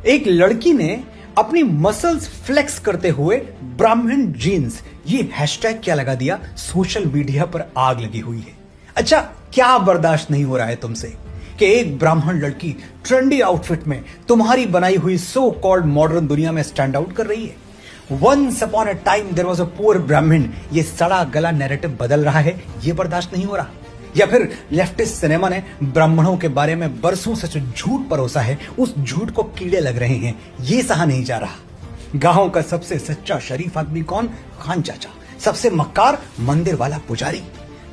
एक लड़की ने अपनी मसल्स फ्लेक्स करते हुए ब्राह्मण जीन्स ये हैशटैग क्या लगा दिया, सोशल मीडिया पर आग लगी हुई है। अच्छा, क्या बर्दाश्त नहीं हो रहा है तुमसे कि एक ब्राह्मण लड़की ट्रेंडी आउटफिट में तुम्हारी बनाई हुई सो कॉल्ड मॉडर्न दुनिया में स्टैंड आउट कर रही है। Once upon a time there was a poor Brahmin, ये सड़ा गला नैरेटिव बदल रहा है, ये बर्दाश्त नहीं हो रहा। या फिर लेफ्टिस्ट सिनेमा ने ब्राह्मणों के बारे में बरसों से जो झूठ परोसा है, उस झूठ को कीड़े लग रहे हैं, ये सहा नहीं जा रहा। गांव का सबसे सच्चा शरीफ आदमी कौन? खान चाचा। सबसे मक्कार मंदिर वाला पुजारी।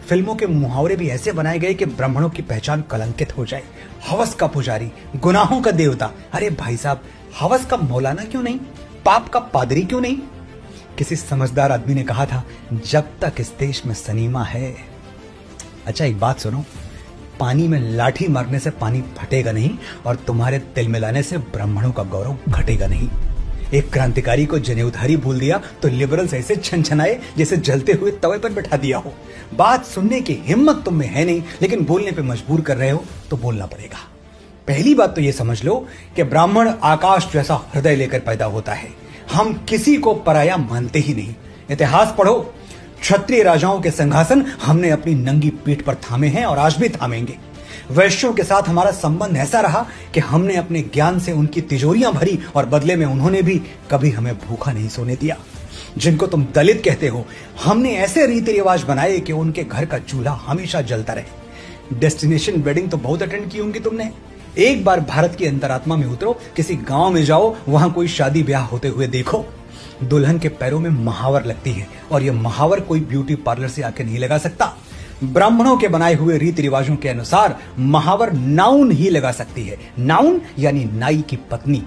फिल्मों के मुहावरे भी ऐसे बनाए गए कि ब्राह्मणों की पहचान कलंकित हो जाए। हवस का पुजारी, गुनाहों का देवता। अरे भाई साहब, हवस का मौलाना क्यों नहीं? पाप का पादरी क्यों नहीं? किसी समझदार आदमी ने कहा था, जब तक इस देश में सनीमा है। अच्छा, एक बात सुनो, पानी में लाठी मारने से पानी फटेगा नहीं और तुम्हारे तिल मिलाने से ब्राह्मणों का गौरव घटेगा नहीं। एक क्रांतिकारी को जनेऊधारी भूल दिया तो लिबरल्स ऐसे छनछनाए जैसे जलते हुए तवे पर बैठा दिया हो। बात सुनने की हिम्मत तुम में है नहीं, लेकिन बोलने पे मजबूर कर रहे हो तो बोलना पड़ेगा। पहली बात तो ये समझ लो कि ब्राह्मण आकाश जैसा हृदय लेकर पैदा होता है। हम किसी को पराया मानते ही नहीं। इतिहास पढ़ो, क्षत्रिय राजाओं के सिंहासन हमने अपनी नंगी पीठ पर थामे हैं और आज भी थामेंगे। वैश्यों के साथ हमारा संबंध ऐसा रहा कि हमने अपने ज्ञान से उनकी तिजोरियां भरी और बदले में उन्होंने भी कभी हमें भूखा नहीं सोने दिया। जिनको तुम दलित कहते हो, हमने ऐसे रीति रिवाज बनाए कि उनके घर का चूल्हा हमेशा जलता रहे। डेस्टिनेशन वेडिंग तो बहुत अटेंड की होंगी तुमने। एक बार भारत की अंतरात्मा में उतरो, किसी गांव में जाओ, वहां कोई शादी ब्याह होते हुए देखो, दुल्हन के पैरों में महावर लगती है और यह महावर कोई ब्यूटी पार्लर से आके नहीं लगा सकता। ब्राह्मणों के बनाए हुए रीति रिवाजों के अनुसार महावर नाउन ही लगा सकती है। नाउन यानी नाई की पत्नी।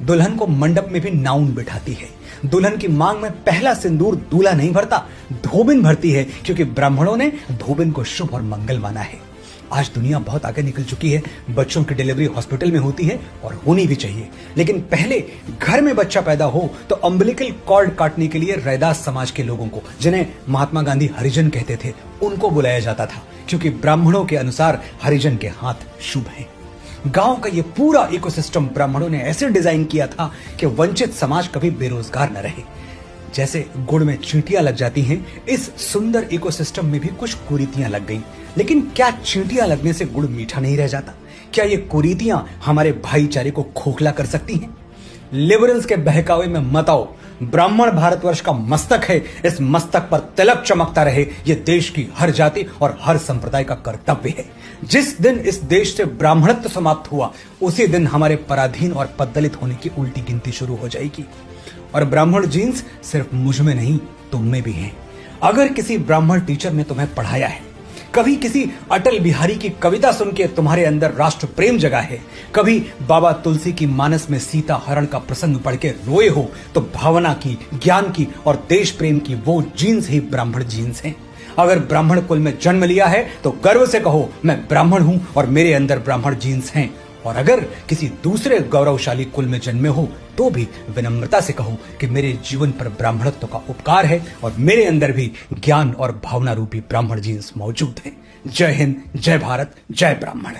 दुल्हन को मंडप में भी नाउन बिठाती है। दुल्हन की मांग में पहला सिंदूर दूल्हा नहीं भरता, धोबिन भरती है, क्योंकि ब्राह्मणों ने धोबिन को शुभ और मंगल माना है। आज दुनिया बहुत आगे निकल चुकी है। बच्चों की डिलीवरी हॉस्पिटल में होती है और होनी भी चाहिए, लेकिन पहले घर में बच्चा पैदा हो तो अम्बिलिकल कॉर्ड काटने के लिए रैदास समाज के लोगों को, जिन्हें महात्मा गांधी हरिजन कहते थे, उनको बुलाया जाता था, क्योंकि ब्राह्मणों के अनुसार हरिजन के हाथ शुभ हैं। गांव का ये पूरा इकोसिस्टम ब्राह्मणों ने ऐसे डिजाइन किया था कि वंचित समाज कभी बेरोजगार न रहे। जैसे गुड़ में चींटियां लग जाती हैं, इस सुंदर इकोसिस्टम में भी कुछ कुरीतियां लग गईं। लेकिन क्या चींटियां लगने से गुड़ मीठा नहीं रह जाता? क्या ये कुरीतियां हमारे भाईचारे को खोखला कर सकती हैं? लिबरल्स के बहकावे में मत आओ। ब्राह्मण भारतवर्ष का मस्तक है, इस मस्तक पर तिलक चमकता रहे, ये देश की हर जाति और हर संप्रदाय का कर्तव्य है। जिस दिन इस देश से ब्राह्मणत्व समाप्त हुआ, उसी दिन हमारे पराधीन और पददलित होने की उल्टी गिनती शुरू हो जाएगी। और ब्राह्मण जीन्स सिर्फ मुझ में नहीं, तुम में भी हैं। अगर किसी ब्राह्मण टीचर ने तुम्हें पढ़ाया है, कभी किसी अटल बिहारी की कविता सुन के तुम्हारे अंदर राष्ट्र प्रेम जगा है, कभी बाबा तुलसी की मानस में सीता हरण का प्रसंग पढ़ के रोए हो, तो भावना की, ज्ञान की और देश प्रेम की वो जीन्स ही ब्राह्मण जीन्स हैं। अगर ब्राह्मण कुल में जन्म लिया है तो गर्व से कहो, मैं ब्राह्मण हूं और मेरे अंदर ब्राह्मण जीन्स हैं। और अगर किसी दूसरे गौरवशाली कुल में जन्मे हो तो भी विनम्रता से कहो कि मेरे जीवन पर ब्राह्मणत्व का उपकार है और मेरे अंदर भी ज्ञान और भावना रूपी ब्राह्मण जीन्स मौजूद है। जय हिंद, जय भारत, जय ब्राह्मण।